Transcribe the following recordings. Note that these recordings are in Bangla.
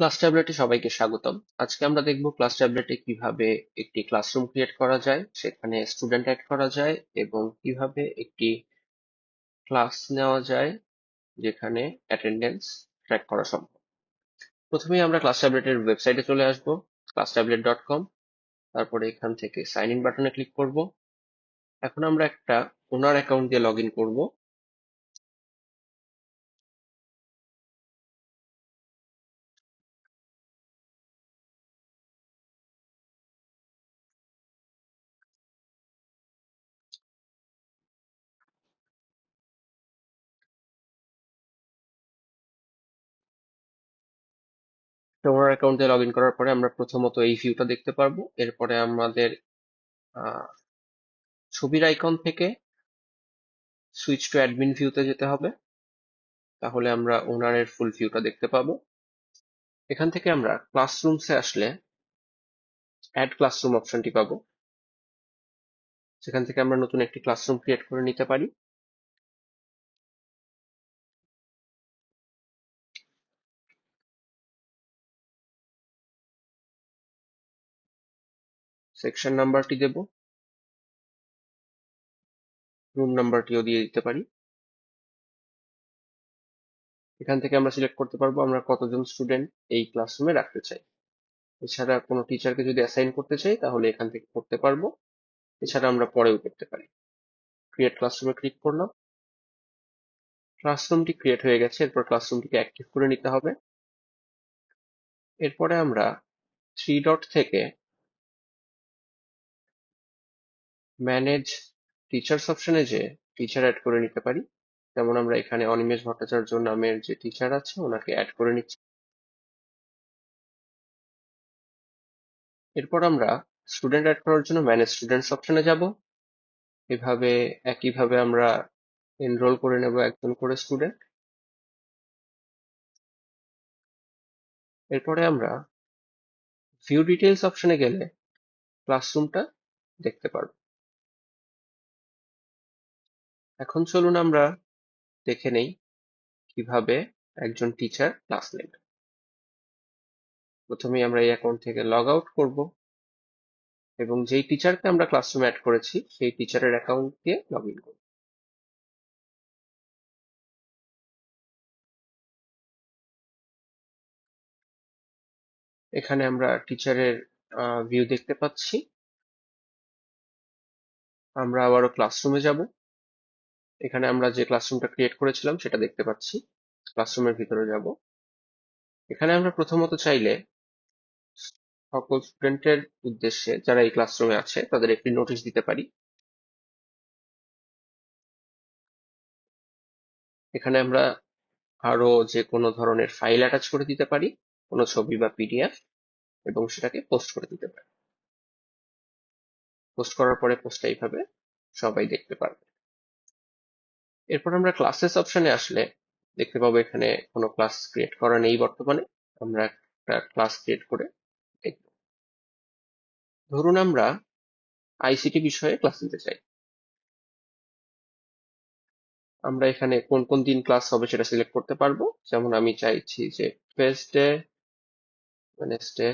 ক্লাস ট্যাবলেটে সবাইকে স্বাগতম। আজকে আমরা দেখব ক্লাস ট্যাবলেটে কিভাবে একটি ক্লাসরুম ক্রিয়েট করা যায়, সেখানে স্টুডেন্ট অ্যাড করা যায় এবং কিভাবে একটি ক্লাস নেওয়া যায় যেখানে অ্যাটেন্ডেন্স ট্র্যাক করা সম্ভব। প্রথমেই আমরা ক্লাস ট্যাবলেটের ওয়েবসাইটে চলে আসব, classtablet.com। তারপরে এখান থেকে সাইন ইন বাটনে ক্লিক করব। এখন আমরা একটা ওনার অ্যাকাউন্ট দিয়ে লগ ইন করবো। ওনার অ্যাকাউন্ট দিয়ে লগ ইন করার পরে আমরা প্রথমত এই ভিউটা দেখতে পারবো। এরপরে আমাদের আহ, ছবির আইকন থেকে সুইচ টু অ্যাডমিন ভিউতে যেতে হবে, তাহলে আমরা ওনারের ফুল ভিউটা দেখতে পাবো। এখান থেকে আমরা ক্লাসরুমসে আসলে অ্যাড ক্লাসরুম অপশনটি পাবো, সেখান থেকে আমরা নতুন একটি ক্লাসরুম ক্রিয়েট করে নিতে পারি। সেকশন নাম্বারটি দেব, রুম নাম্বারটিও দিয়ে দিতে পারি। এখান থেকে আমরা সিলেক্ট করতে পারবো আমরা কতজন স্টুডেন্ট এই ক্লাসরুমে রাখতে চাই। এছাড়া কোনো টিচারকে যদি অ্যাসাইন করতে চাই তাহলে এখান থেকে করতে পারবো। এছাড়া আমরা পরেও করতে পারি। ক্রিয়েট ক্লাসরুমে ক্লিক করলাম, ক্লাসরুমটি ক্রিয়েট হয়ে গেছে। এরপর ক্লাসরুমটিকে অ্যাক্টিভ করে নিতে হবে। এরপরে আমরা থ্রি ডট থেকে ম্যানেজ টিচার্স অপশনে যে টিচার অ্যাড করে নিতে পারি। যেমন আমরা এখানে অনিমেষ ভট্টাচার্য নামের যে টিচার আছে ওনাকে অ্যাড করে নিচ্ছি। এরপর আমরা স্টুডেন্ট অ্যাড করার জন্য ম্যানেজ স্টুডেন্টস অপশনে যাব। এভাবে একইভাবে আমরা এনরোল করে নেব একজন করে স্টুডেন্ট। এরপরে আমরা ভিউ ডিটেইলস অপশনে গেলে ক্লাসরুমটা দেখতে পারবো। এখন চলুন আমরা দেখে নেই কিভাবে একজন টিচার ক্লাস নেবে। প্রথমেই আমরা এই অ্যাকাউন্ট থেকে লগ আউট করব এবং যেই টিচারকে আমরা ক্লাসরুমে অ্যাড করেছি সেই টিচারের অ্যাকাউন্ট দিয়ে লগ ইন করব। এখানে আমরা টিচারের ভিউ দেখতে পাচ্ছি। আমরা আবারও ক্লাসরুমে যাব। এখানে আমরা যে ক্লাসরুমটা ক্রিয়েট করেছিলাম সেটা দেখতে পাচ্ছি। ক্লাসরুমের ভিতরে যাব। এখানে আমরা প্রথমত চাইলে সকল স্টুডেন্টের উদ্দেশ্যে যারা এই ক্লাসরুমে আছে তাদের একটি নোটিশ দিতে পারি। এখানে আমরা আরো যে কোনো ধরনের ফাইল অ্যাটাচ করে দিতে পারি, কোনো ছবি বা পিডিএফ, এবং সেটাকে পোস্ট করে দিতে পারি। পোস্ট করার পরে পোস্টটা এইভাবে সবাই দেখতে পারবে। এরপর আমরা ক্লাসেস অপশনে আসলে দেখতে পাবো এখানে কোনো ক্লাস ক্রিয়েট করা নেই বর্তমানে। আমরা একটা ক্লাস ক্রিয়েট করে দেখব। ধরুন আমরা আইসিটি বিষয়ে ক্লাস নিতে চাই। আমরা এখানে কোন কোন দিন ক্লাস হবে সেটা সিলেক্ট করতে পারবো। যেমন আমি চাইছি যে ওয়েডনেসডে, ওয়েডনেসডে,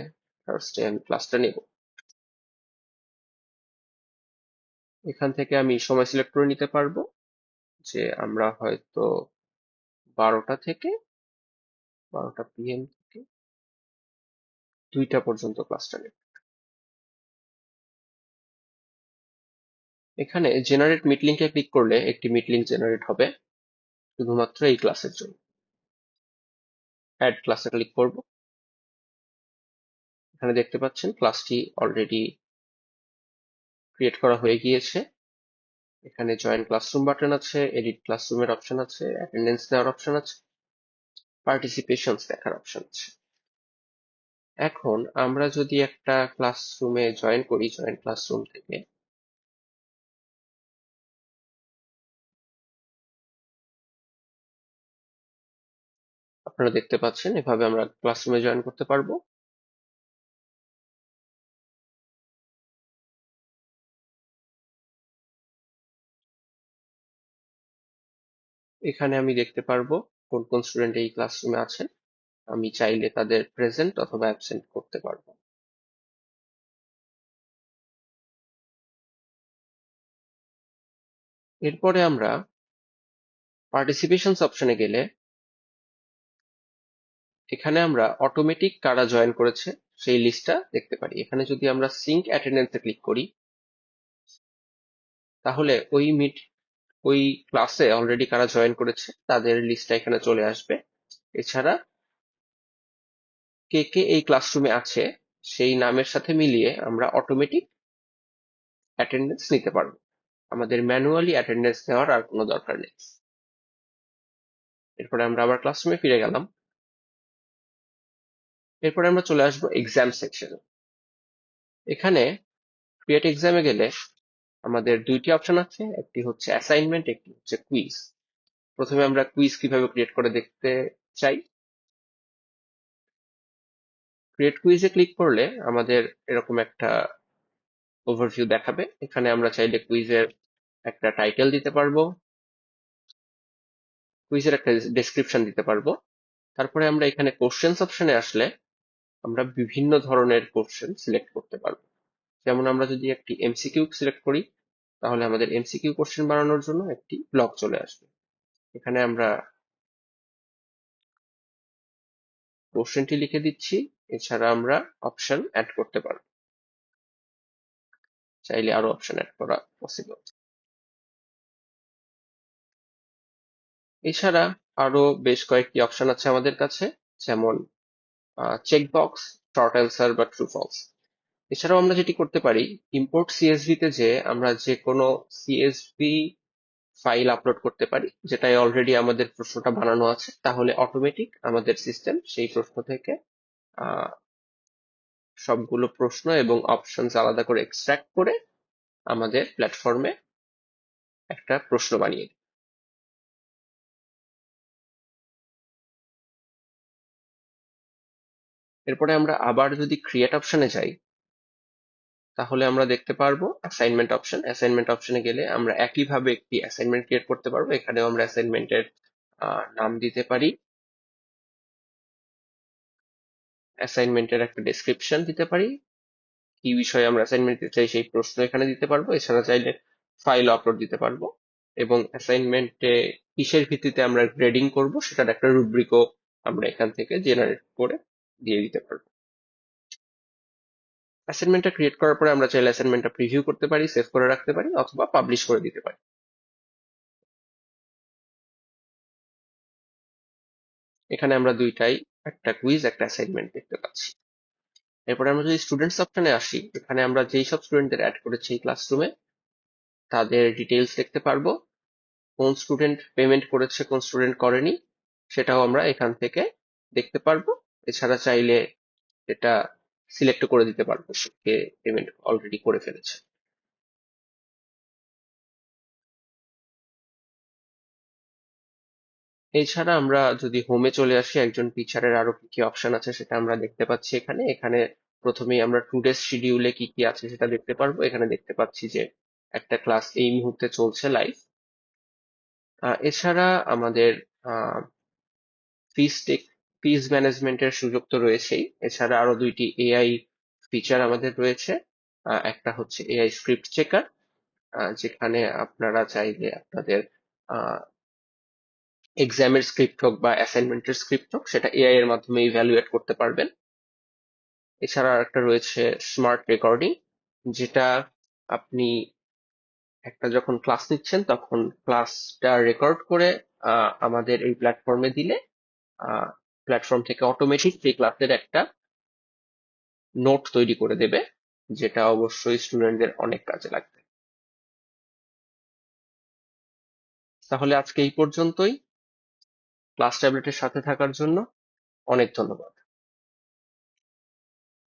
থার্সডে আমি ক্লাসটা নেব। এখান থেকে আমি সময় সিলেক্ট করে নিতে পারবো যে আমরা হয়তো 12টা থেকে 12টা PM থেকে 2টা পর্যন্ত ক্লাসটা নেব। এখানে জেনারেট মিট লিঙ্কে ক্লিক করলে একটি মিট লিঙ্ক জেনারেট হবে শুধুমাত্র এই ক্লাসের জন্য। অ্যাড ক্লাসে ক্লিক করব। এখানে দেখতে পাচ্ছেন ক্লাসটি অলরেডি ক্রিয়েট করা হয়ে গিয়েছে। এখানে জয়েন ক্লাসরুম বাটন আছে, এডিট ক্লাসরুমের অপশন আছে, অ্যাটেন্ডেন্স দেওয়ার অপশন আছে, পার্টিসিপেশনস দেখার অপশন আছে। এখন আমরা যদি একটা ক্লাসরুমে জয়েন করি, জয়েন ক্লাসরুম থেকে আপনারা দেখতে পাচ্ছেন এভাবে আমরা ক্লাসরুমে জয়েন করতে পারবো। এখানে আমি দেখতে পারবো কোন কোন স্টুডেন্ট এই ক্লাসরুমে আছেন। আমি চাইলে তাদের প্রেজেন্ট অথবা অ্যাবসেন্ট করতে পারবো। এরপরে আমরা পার্টিসিপেশনস অপশনে গেলে এখানে আমরা অটোমেটিক কারা জয়েন করেছে সেই লিস্টটা দেখতে পারি। এখানে যদি আমরা সিঙ্ক অ্যাটেন্ডেন্সে ক্লিক করি তাহলে ওই ক্লাসে অলরেডি কারা জয়েন করেছে তাদের লিস্টটা এখানে চলে আসবে। এছাড়া কে কে এই ক্লাসরুমে আছে সেই নামের সাথে মিলিয়ে আমরা অটোমেটিক অ্যাটেন্ডেন্স নিতে পারবো। আমাদের ম্যানুয়ালি অ্যাটেন্ডেন্স নেওয়ার আর কোনো দরকার নেই। এরপরে আমরা আবার ক্লাসরুমে ফিরে গেলাম। এরপরে আমরা চলে আসবো এক্সাম সেকশনে। এখানে ক্রিয়েট এক্সামে গেলে আমাদের দুইটি অপশন আছে, একটি হচ্ছে অ্যাসাইনমেন্ট, একটি হচ্ছে কুইজ। প্রথমে আমরা কুইজ কিভাবে ক্রিয়েট করে দেখতে চাই। ক্রিয়েট কুইজে ক্লিক করলে আমাদের এরকম একটা ওভারভিউ দেখাবে। এখানে আমরা চাইলে কুইজের একটা টাইটেল দিতে পারবো, কুইজের একটা ডেসক্রিপশন দিতে পারবো। তারপরে আমরা এখানে কোশ্চেন্স অপশনে আসলে আমরা বিভিন্ন ধরনের কোশ্চেন সিলেক্ট করতে পারবো। যেমন আমরা যদি একটি এমসিকিউ সিলেক্ট করি তাহলে আমাদের এমসিকিউ কোশ্চেন বানানোর জন্য একটি ব্লক চলে আসবে। এখানে আমরা কোশ্চেনটি লিখে দিচ্ছি, এছাড়া আমরা অপশন অ্যাড করতে পারবো, চাইলে আরো অপশন অ্যাড করা পসিবল। এছাড়া আরো বেশ কয়েকটি অপশন আছে আমাদের কাছে, যেমন চেকবক্স, শর্ট অ্যান্সার বা ট্রু ফলস। এছাড়াও আমরা যেটি করতে পারি, ইম্পোর্ট সিএসভি তে যে আমরা যে কোনো সিএসভি ফাইল আপলোড করতে পারি যেটাই অলরেডি আমাদের প্রশ্নটা বানানো আছে, তাহলে অটোমেটিক আমাদের সিস্টেম সেই প্রশ্ন থেকে আহ, সবগুলো প্রশ্ন এবং অপশনস আলাদা করে এক্সট্রাক্ট করে আমাদের প্ল্যাটফর্মে একটা প্রশ্ন বানিয়ে দেয়। এরপরে আমরা আবার যদি ক্রিয়েট অপশনে যাই তাহলে আমরা দেখতে পারবো অ্যাসাইনমেন্ট অপশন। অ্যাসাইনমেন্ট অপশনে গেলে আমরা একইভাবে একটি অ্যাসাইনমেন্ট ক্রিয়েট করতে পারবো। এখানেও আমরা অ্যাসাইনমেন্টের নাম দিতে পারি, অ্যাসাইনমেন্টের একটা ডেসক্রিপশন দিতে পারি, কি বিষয়ে আমরা অ্যাসাইনমেন্ট দিতে চাই সেই প্রশ্ন এখানে দিতে পারবো। এছাড়া চাইলে ফাইল আপলোড দিতে পারবো এবং অ্যাসাইনমেন্টে কিসের ভিত্তিতে আমরা গ্রেডিং করব সেটার একটা রুব্রিকও আমরা এখান থেকে জেনারেট করে দিয়ে দিতে পারবো। অ্যাসাইনমেন্টটা ক্রিয়েট করার পরে আমরা চাইলে অ্যাসাইনমেন্টটা প্রিভিউ করতে পারি, সেভ করে রাখতে পারি অথবা পাবলিশ করে দিতে পারি। এখানে আমরা দুইটাই, একটা কুইজ একটা অ্যাসাইনমেন্ট দেখতে পাচ্ছি। এরপরে আমরা যদি স্টুডেন্টস অপশনে আসি, এখানে আমরা যেই সব স্টুডেন্টদের অ্যাড করেছি এই ক্লাসরুমে তাদের ডিটেইলস দেখতে পারবো। কোন স্টুডেন্ট পেমেন্ট করেছে কোন স্টুডেন্ট করেনি সেটাও আমরা এখান থেকে দেখতে পারবো। এছাড়া চাইলে এটা সিলেক্ট করে দিতে পারবো কে পেমেন্ট অলরেডি করে ফেলেছে। এছাড়া আমরা যদি হোমে চলে আসি, একজন টিচারের আরো কি কি অপশন আছে সেটা আমরা দেখতে পাচ্ছি। এখানে এখানে প্রথমেই আমরা টুডেস শিডিউলে কি কি আছে সেটা দেখতে পারবো। এখানে দেখতে পাচ্ছি যে একটা ক্লাস এই মুহূর্তে চলছে লাইভ। এছাড়া আমাদের ফিস ফিস ম্যানেজমেন্টের সুযোগ তো রয়েছেই, এছাড়া আরো দুইটি এআই ফিচার আমাদের রয়েছে। একটা হচ্ছে এআই স্ক্রিপ্ট চেকার, যেখানে আপনারা চাইলে আপনাদের এক্সামের স্ক্রিপ্ট হোক বা অ্যাসাইনমেন্টের স্ক্রিপ্ট হোক সেটা এআই এর মাধ্যমে ইভ্যালুয়েট করতে পারবেন। এছাড়া একটা রয়েছে স্মার্ট রেকর্ডিং, যেটা আপনি একটা যখন ক্লাস নিচ্ছেন তখন ক্লাসটা রেকর্ড করে আমাদের এই প্ল্যাটফর্মে দিলে প্ল্যাটফর্ম থেকে অটোমেটিক সেই ক্লাসের একটা নোট তৈরি করে দেবে, যেটা অবশ্যই স্টুডেন্টদের অনেক কাজে লাগবে। তাহলে আজকে এই পর্যন্তই। ক্লাস ট্যাবলেটের সাথে থাকার জন্য অনেক ধন্যবাদ।